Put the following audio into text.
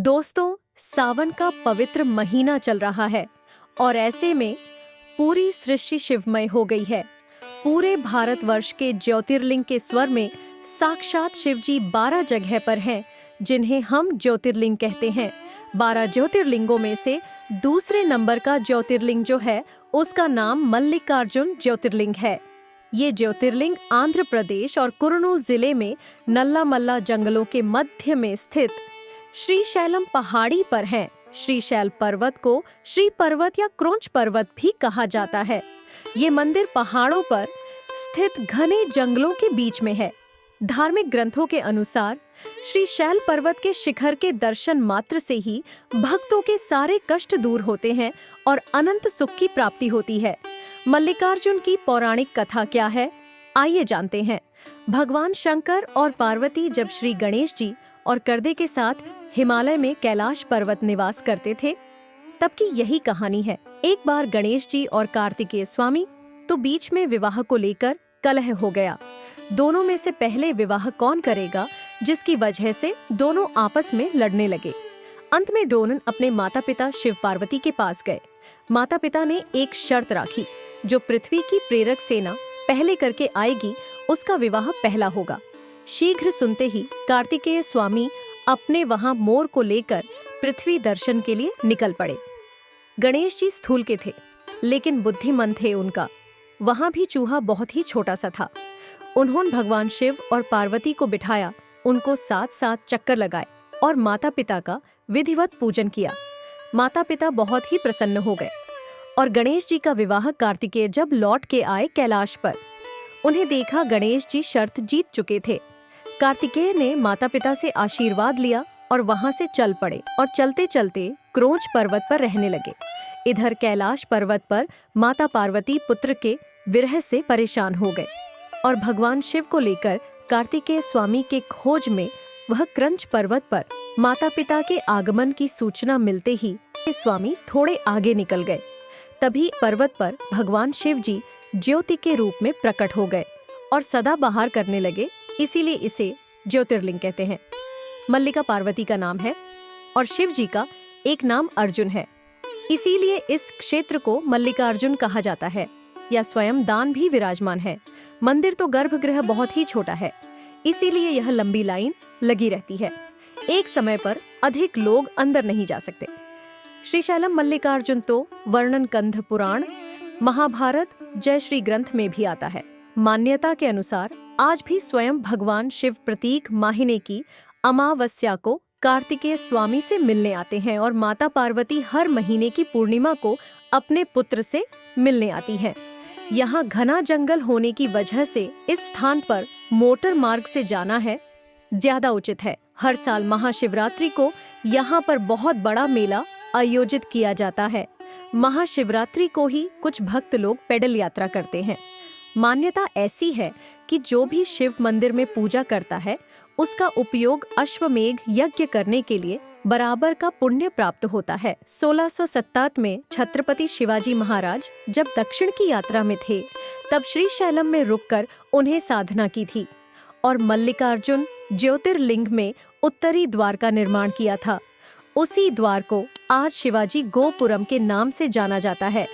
दोस्तों, सावन का पवित्र महीना चल रहा है और ऐसे में पूरी सृष्टि शिवमय हो गई है। पूरे भारतवर्ष के ज्योतिर्लिंग के स्वर में साक्षात शिवजी 12 जगह पर हैं, जिन्हें हम ज्योतिर्लिंग कहते हैं। 12 ज्योतिर्लिंगों में से दूसरे नंबर का ज्योतिर्लिंग जो है, उसका नाम मल्लिकार्जुन ज्योतिर्लिंग है। ये ज्योतिर्लिंग आंध्र प्रदेश और कुर्नूल जिले में नल्लामल्ला जंगलों के मध्य में स्थित श्रीशैलम पहाड़ी पर हैं। श्रीशैल पर्वत को श्री पर्वत या क्रोंच पर्वत भी कहा जाता है। ये मंदिर पहाड़ों पर स्थित घने जंगलों के बीच में है। धार्मिक ग्रंथों के अनुसार श्रीशैल पर्वत के शिखर के दर्शन मात्र से ही भक्तों के सारे कष्ट दूर होते हैं और अनंत सुख की प्राप्ति होती है। मल्लिकार्जुन की पौराणिक कथा क्या है, आइए जानते हैं। भगवान शंकर और पार्वती जब श्री गणेश जी और करदे के साथ हिमालय में कैलाश पर्वत निवास करते थे, तब की यही कहानी है। एक बार गणेश जी और कार्तिकेय स्वामी तो बीच में विवाह को लेकर कलह हो गया। दोनों में से पहले विवाह कौन करेगा, जिसकी वजह से दोनों आपस में लड़ने लगे। अंत में डोनन अपने माता पिता शिव पार्वती के पास गए। माता पिता ने एक शर्त राखी, जो पृथ्वी की प्रेरक सेना पहले करके आएगी, उसका विवाह पहला होगा। शीघ्र सुनते ही कार्तिकेय स्वामी अपने वहां मोर को लेकर पृथ्वी दर्शन के लिए निकल पड़े। गणेश जी स्थूल के थे, लेकिन बुद्धिमंत थे उनका। वहां भी चूहा बहुत ही छोटा सा था। उन्होंने भगवान शिव और पार्वती को बिठाया, उनको साथ साथ चक्कर लगाए और माता पिता का विधिवत पूजन किया। माता पिता बहुत ही प्रसन्न हो गए और गणेश जी का विवाह कार्तिकेय जब लौट के आए कैलाश पर, उन्हें देखा गणेश जी शर्त जीत चुके थे। कार्तिकेय ने माता पिता से आशीर्वाद लिया और वहां से चल पड़े और चलते चलते क्रोंच पर्वत पर रहने लगे। इधर कैलाश पर्वत पर माता पार्वती पुत्र के विरह से परेशान हो गए और भगवान शिव को लेकर कार्तिकेय स्वामी के खोज में वह क्रंच पर्वत पर माता पिता के आगमन की सूचना मिलते ही स्वामी थोड़े आगे निकल गए। तभी पर्वत पर भगवान शिव जी ज्योति के रूप में प्रकट हो गए और सदा बहार करने लगे, इसीलिए इसे ज्योतिर्लिंग कहते हैं। मल्लिका पार्वती का नाम है और शिव जी का एक नाम अर्जुन है, इसीलिए इस क्षेत्र को मल्लिकार्जुन कहा जाता है। या स्वयं दान भी विराजमान है। मंदिर तो गर्भगृह बहुत ही छोटा है, इसीलिए यह लंबी लाइन लगी रहती है। एक समय पर अधिक लोग अंदर नहीं जा सकते। श्रीशैलम मल्लिकार्जुन तो वर्णन कंध पुराण, महाभारत, जय श्री ग्रंथ में भी आता है। मान्यता के अनुसार आज भी स्वयं भगवान शिव प्रतीक माहिने की अमावस्या को कार्तिकेय स्वामी से मिलने आते हैं और माता पार्वती हर महीने की पूर्णिमा को अपने पुत्र से मिलने आती हैं। यहाँ घना जंगल होने की वजह से इस स्थान पर मोटर मार्ग से जाना है ज्यादा उचित है। हर साल महाशिवरात्रि को यहाँ पर बहुत बड़ा मेला आयोजित किया जाता है। महाशिवरात्रि को ही कुछ भक्त लोग पैदल यात्रा करते हैं। मान्यता ऐसी है कि जो भी शिव मंदिर में पूजा करता है, उसका उपयोग अश्वमेघ यज्ञ करने के लिए बराबर का पुण्य प्राप्त होता है। 1667 में छत्रपति शिवाजी महाराज जब दक्षिण की यात्रा में थे, तब श्रीशैलम में रुककर उन्हें साधना की थी और मल्लिकार्जुन ज्योतिर्लिंग में उत्तरी द्वार का निर्माण किया था। उसी द्वार को आज शिवाजी गोपुरम के नाम से जाना जाता है।